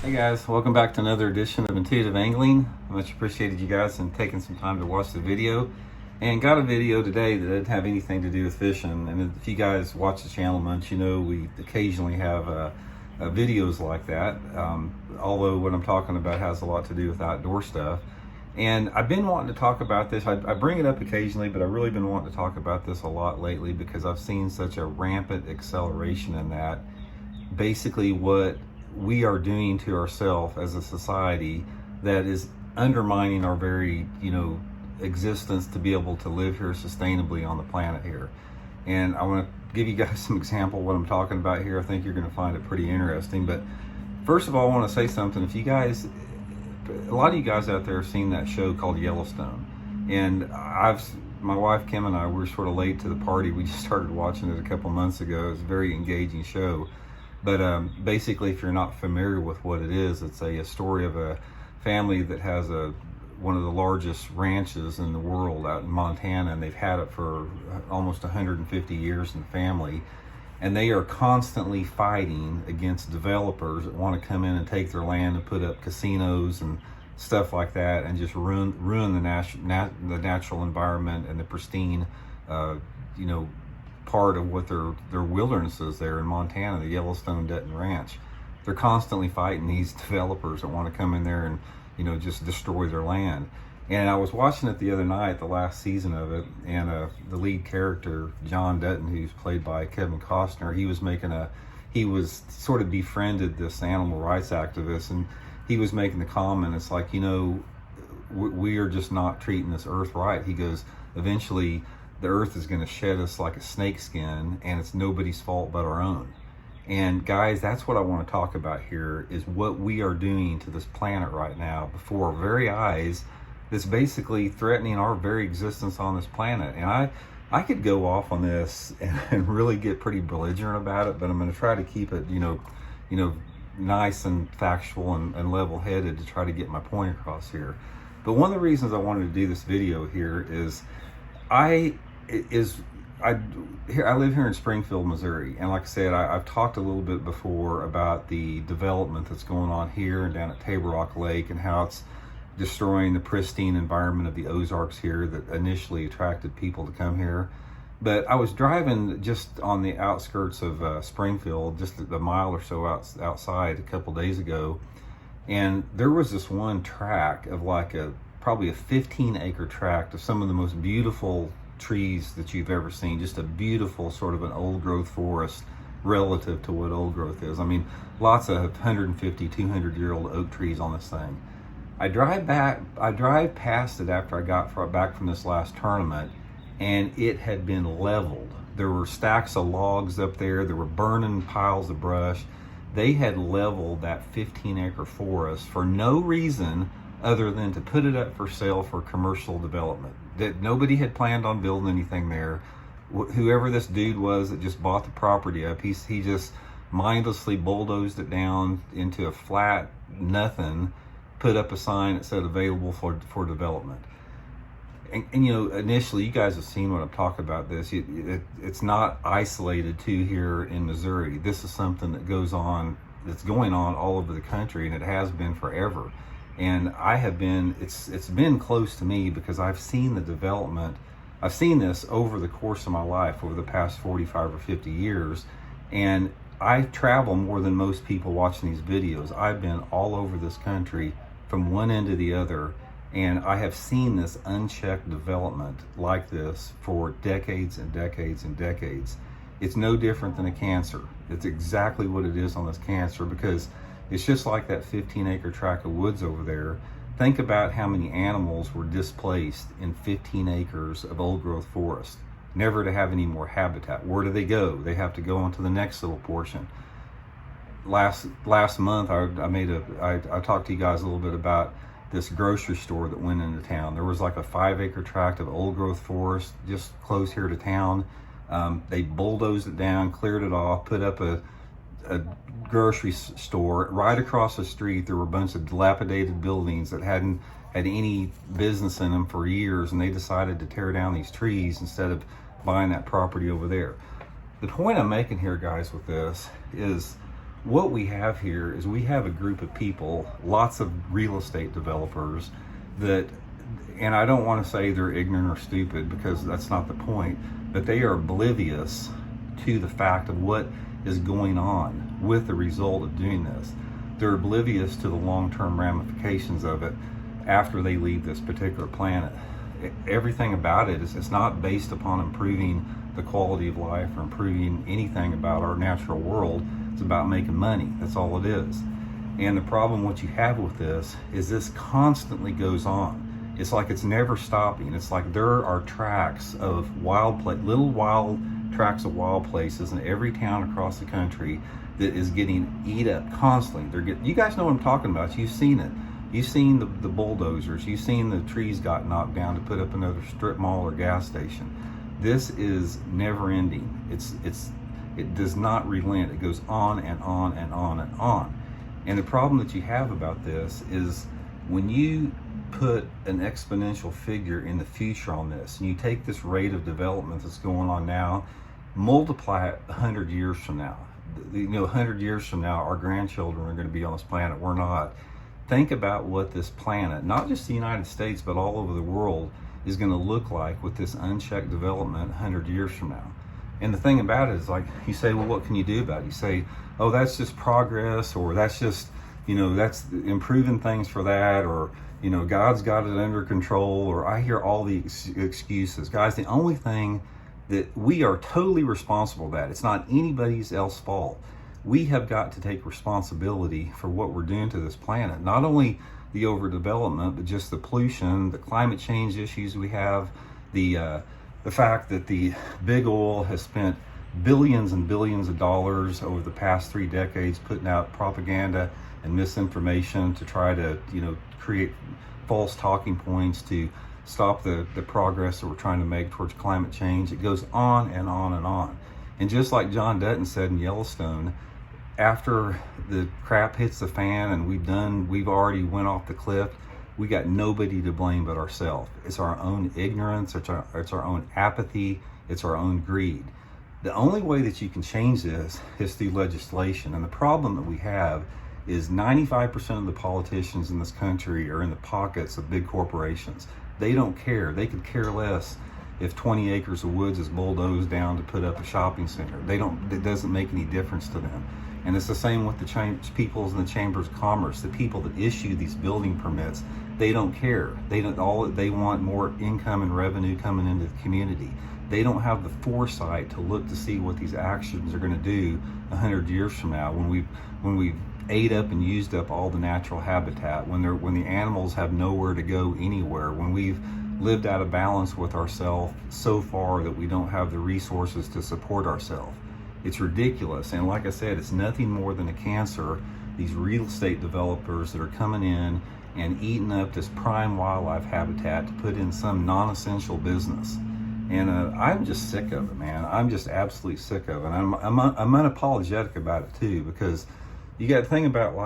Hey guys, welcome back to another edition of Intuitive Angling. Much appreciated you guys and taking some time to watch the video. And got a video today that doesn't have anything to do with fishing. And if you guys watch the channel much, you know we occasionally have videos like that. Although what I'm talking about has a lot to do with outdoor stuff. And I've been wanting to talk about this. I bring it up occasionally, but I've really been wanting to talk about this a lot lately because I've seen such a rampant acceleration in that. Basically what we are doing to ourselves as a society that is undermining our very, existence to be able to live here sustainably on the planet here. And I want to give you guys some example of what I'm talking about here. I think you're going to find it pretty interesting. But first of all, I want to say something. If you guys, a lot of you guys out there have seen that show called Yellowstone. And my wife Kim and I, we're sort of late to the party. We just started watching it a couple months ago. It's a very engaging show. But basically, if you're not familiar with what it is, it's a story of a family that has one of the largest ranches in the world out in Montana, and they've had it for almost 150 years in the family. And they are constantly fighting against developers that want to come in and take their land and put up casinos and stuff like that, and just ruin the natural environment and the pristine, part of what their wilderness is there in Montana, the Yellowstone Ranch. They're constantly fighting these developers that want to come in there and just destroy their land. And I was watching it the other night, the last season of it, and the lead character John Dutton, who's played by Kevin Costner, he was sort of befriended this animal rights activist, and he was making the comment, it's like, we are just not treating this earth right. He goes, eventually the earth is going to shed us like a snake skin, and it's nobody's fault but our own. And guys, that's what I want to talk about here, is what we are doing to this planet right now before our very eyes, that's basically threatening our very existence on this planet. And I could go off on this and really get pretty belligerent about it, but I'm going to try to keep it nice and factual and level-headed to try to get my point across here. But one of the reasons I wanted to do this video here is I live here in Springfield, Missouri, and like I said, I've talked a little bit before about the development that's going on here and down at Table Rock Lake, and how it's destroying the pristine environment of the Ozarks here that initially attracted people to come here. But I was driving just on the outskirts of Springfield, just a mile or so outside a couple days ago, and there was this one tract of probably a 15-acre tract of some of the most beautiful trees that you've ever seen. Just a beautiful sort of an old growth forest relative to what old growth is. I mean, lots of 150, 200-year-old oak trees on this thing. I drive past it after I got back from this last tournament, and it had been leveled. There were stacks of logs up there. There were burning piles of brush. They had leveled that 15-acre forest for no reason other than to put it up for sale for commercial development. That nobody had planned on building anything there. Whoever this dude was that just bought the property up, he just mindlessly bulldozed it down into a flat nothing, put up a sign that said available for development. And initially, you guys have seen what I'm talking about this. It's not isolated to here in Missouri. This is something that's going on all over the country, and it has been forever. And it's been close to me because I've seen the development. I've seen this over the course of my life, over the past 45 or 50 years. And I travel more than most people watching these videos. I've been all over this country from one end to the other, and I have seen this unchecked development like this for decades and decades and decades. It's no different than a cancer. It's exactly what it is on this cancer, because it's just like that 15-acre tract of woods over there. Think about how many animals were displaced in 15 acres of old growth forest, never to have any more habitat. Where do they go? They have to go on to the next little portion. Last month, I talked to you guys a little bit about this grocery store that went into town. There was like a 5-acre tract of old growth forest just close here to town. They bulldozed it down, cleared it off, put up a grocery store. Right across the street, there were a bunch of dilapidated buildings that hadn't had any business in them for years, and they decided to tear down these trees instead of buying that property over there. The point I'm making here, guys, with this is what we have here is we have a group of people, lots of real estate developers that, and I don't want to say they're ignorant or stupid because that's not the point, but they are oblivious to the fact of what is going on with the result of doing this. They're oblivious to the long-term ramifications of it after they leave this particular planet. Everything about it is, it's not based upon improving the quality of life or improving anything about our natural world. It's about making money. That's all it is. And the problem what you have with this is this constantly goes on. It's like it's never stopping. It's like there are tracts of little wild tracts of wild places in every town across the country that is getting eat up constantly. You guys know what I'm talking about. You've seen it. You've seen the bulldozers. You've seen the trees got knocked down to put up another strip mall or gas station. This is never ending. It does not relent. It goes on and on and on and on. And the problem that you have about this is when you put an exponential figure in the future on this, and you take this rate of development that's going on now, multiply it 100 years from now. 100 years from now, our grandchildren are going to be on this planet. We're not. Think about what this planet, not just the United States, but all over the world, is going to look like with this unchecked development 100 years from now. And the thing about it is, like, you say, well, what can you do about it? You say, oh, that's just progress, or that's just, that's improving things for that, or, God's got it under control, or I hear all the excuses. Guys, the only thing that we are totally responsible for that, it's not anybody else's fault. We have got to take responsibility for what we're doing to this planet. Not only the overdevelopment, but just the pollution, the climate change issues we have, the fact that the big oil has spent billions and billions of dollars over the past 3 decades putting out propaganda and misinformation to try to, create false talking points to stop the progress that we're trying to make towards climate change. It goes on and on and on. And just like John Dutton said in Yellowstone, after the crap hits the fan and we've already went off the cliff, we got nobody to blame but ourselves. It's our own ignorance, it's our own apathy, it's our own greed. The only way that you can change this is through legislation. And the problem that we have is 95% of the politicians in this country are in the pockets of big corporations. They don't care. They could care less if 20 acres of woods is bulldozed down to put up a shopping center. It doesn't make any difference to them. And it's the same with the people in the chambers of commerce, the people that issue these building permits. They don't care. They want more income and revenue coming into the community. They don't have the foresight to look to see what these actions are going to do 100 years from now, when we've ate up and used up all the natural habitat, when the animals have nowhere to go anywhere, when we've lived out of balance with ourselves so far that we don't have the resources to support ourselves. It's ridiculous. And like I said, it's nothing more than a cancer. These real estate developers that are coming in and eating up this prime wildlife habitat to put in some non-essential business. And I'm just sick of it, man. I'm just absolutely sick of it. I'm unapologetic about it too, because you got to think about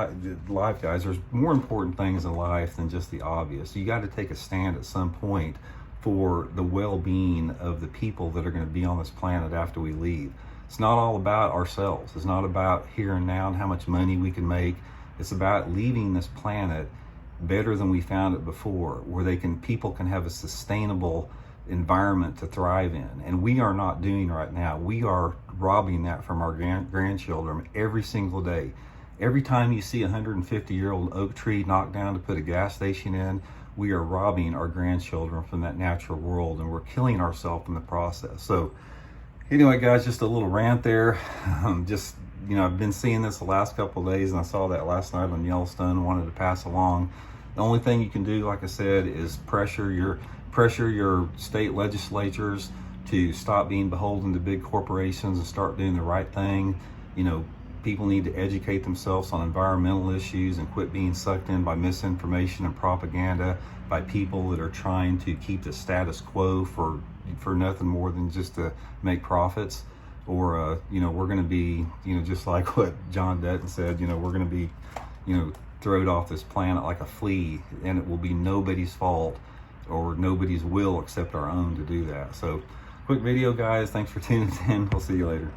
life, guys. There's more important things in life than just the obvious. You got to take a stand at some point for the well-being of the people that are going to be on this planet after we leave. It's not all about ourselves. It's not about here and now and how much money we can make. It's about leaving this planet better than we found it before, where people can have a sustainable environment to thrive in. And we are not doing right now. We are robbing that from our grandchildren every single day. Every time you see a 150-year-old oak tree knocked down to put a gas station in, we are robbing our grandchildren from that natural world, and we're killing ourselves in the process. So anyway, guys, just a little rant there. I've been seeing this the last couple of days, and I saw that last night on Yellowstone and wanted to pass along. The only thing you can do, like I said, is pressure your state legislatures to stop being beholden to big corporations and start doing the right thing. People need to educate themselves on environmental issues and quit being sucked in by misinformation and propaganda by people that are trying to keep the status quo for nothing more than just to make profits. Or we're going to be, just like what John Dutton said, we're going to be, thrown off this planet like a flea, and it will be nobody's fault or nobody's will except our own to do that. So quick video, guys. Thanks for tuning in. We'll see you later.